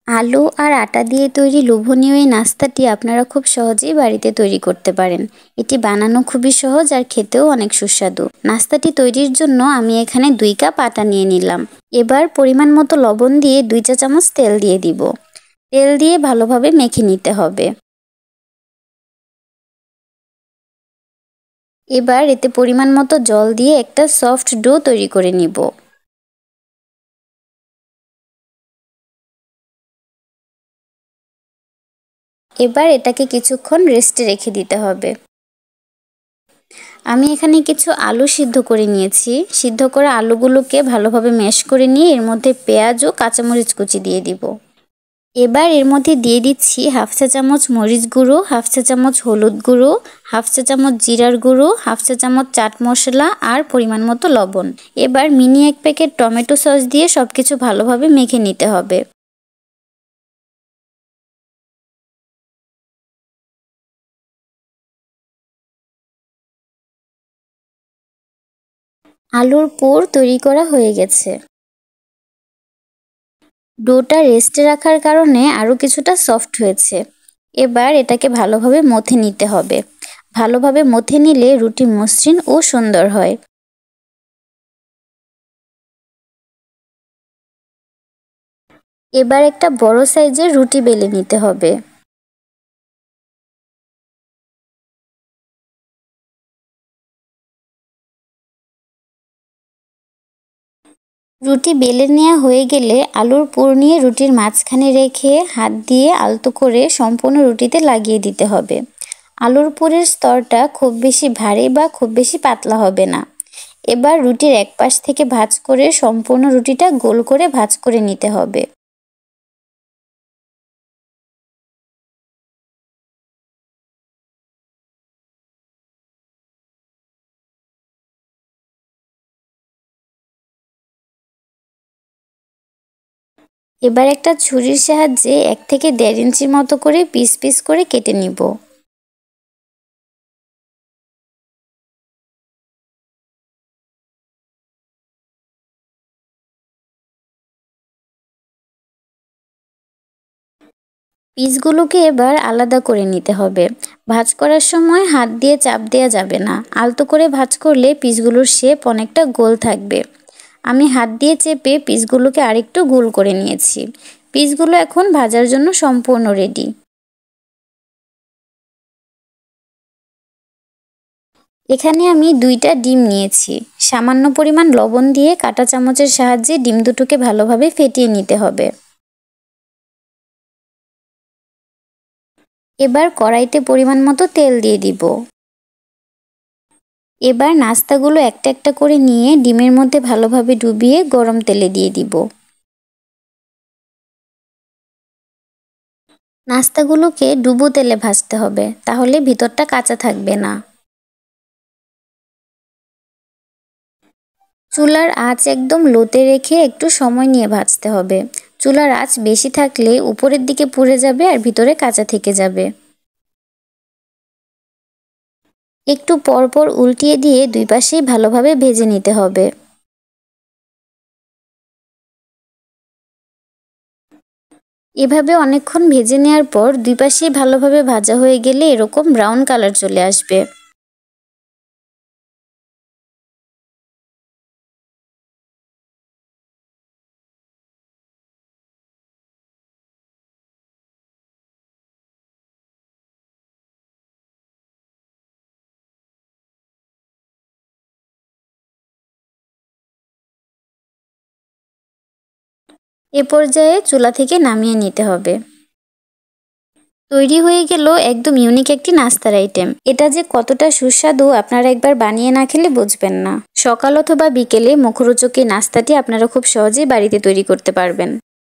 আলু আর আটা দিয়ে তৈরি লোভনীয় এই নাস্তাটি আপনারা খুব সহজেই বাড়িতে তৈরি করতে পারেন। এটি বানানো খুবই সহজ আর খেতেও অনেক সুস্বাদু। নাস্তাটি তৈরির জন্য আমি এখানে 2 কাপ আটা নিয়ে নিলাম। এবার পরিমাণ মতো লবণ দিয়ে 2 চা চামচ তেল দিয়ে দিব। তেল দিয়ে ভালোভাবে মেখে নিতে হবে। এবার এতে পরিমাণ মতো জল দিয়ে একটা সফট ডো তৈরি করে নিব। এবার এটাকে কিছুক্ষণ রেস্টে রেখে দিতে হবে। আমি এখানে কিছু আলু সিদ্ধ করে নিয়েছি। সিদ্ধ করা আলুগুলোকে ভালোভাবে ম্যাশ করে নিয়ে এর মধ্যে পেঁয়াজ ও কাঁচামরিচ কুচি দিয়ে দিব। এবার এর মধ্যে দিয়ে দিচ্ছি হাফ চা চামচ মরিচ গুঁড়ো, হাফ চা চামচ হলুদ গুঁড়ো, হাফ চা চামচ জিরার গুঁড়ো, হাফ চা চামচ চাট মশলা আর পরিমাণ মতো লবণ। এবার মিনি 1 প্যাকেট টমেটো সস দিয়ে সবকিছু ভালোভাবে মেখে নিতে হবে। আলুর পুর তৈরি করা হয়ে গেছে। ডোটা রেস্টে রাখার কারণে আরও কিছুটা সফট হয়েছে। এবার এটাকে ভালোভাবে মথে নিতে হবে। ভালোভাবে মথে নিলে রুটি মসৃণ ও সুন্দর হয়। এবার একটা বড় সাইজের রুটি বেলে নিতে হবে। রুটি বেলে নেওয়া হয়ে গেলে আলুর পুর নিয়ে রুটির মাঝখানে রেখে হাত দিয়ে আলতো করে সম্পূর্ণ রুটিতে লাগিয়ে দিতে হবে। আলুর পুরের স্তরটা খুব বেশি ভারী বা খুব বেশি পাতলা হবে না। এবার রুটির এক পাশ থেকে ভাঁজ করে সম্পূর্ণ রুটিটা গোল করে ভাঁজ করে নিতে হবে। এবার একটা ছুরির সাহায্যে 1 থেকে 1.5 ইঞ্চির মতো করে পিস পিস করে কেটে নিব। পিসগুলোকে এবার আলাদা করে নিতে হবে। ভাঁজ করার সময় হাত দিয়ে চাপ দেওয়া যাবে না। আলতো করে ভাঁজ করলে পিসগুলোর শেপ অনেকটা গোল থাকবে। আমি হাত দিয়ে চেপে পিসগুলোকে আরেকটু গোল করে নিয়েছি। পিসগুলো এখন ভাজার জন্য সম্পূর্ণ রেডি। এখানে আমি 2টা ডিম নিয়েছি। সামান্য পরিমাণ লবণ দিয়ে কাঁটা চামচের সাহায্যে ডিম দুটোকে ভালোভাবে ফেটিয়ে নিতে হবে। এবার কড়াইতে পরিমাণ মতো তেল দিয়ে দিব। এবার নাস্তাগুলো একটা একটা করে নিয়ে ডিমের মধ্যে ভালোভাবে ডুবিয়ে গরম তেলে দিয়ে দিব। নাস্তাগুলোকে ডুবো তেলে ভাজতে হবে, তাহলে ভিতরটা কাঁচা থাকবে না। চুলার আঁচ একদম লোতে রেখে একটু সময় নিয়ে ভাজতে হবে। চুলার আঁচ বেশি থাকলে উপরের দিকে পুড়ে যাবে আর ভিতরে কাঁচা থেকে যাবে। একটু পরপর উল্টিয়ে দিয়ে 2 পাশেই ভালোভাবে ভেজে নিতে হবে। এভাবে অনেকক্ষণ ভেজে নেওয়ার পর 2 পাশেই ভালোভাবে ভাজা হয়ে গেলে এরকম ব্রাউন কালার চলে আসবে। এ পর্যায়ে চুলা থেকে নামিয়ে নিতে হবে। তৈরি হয়ে গেল একদম ইউনিক একটি নাস্তার আইটেম। এটা যে কতটা সুস্বাদু আপনারা একবার বানিয়ে না খেলে বুঝবেন না। সকাল অথবা বিকেলে মুখরোচক এই নাস্তাটি আপনারা খুব সহজেই বাড়িতে তৈরি করতে পারবেন।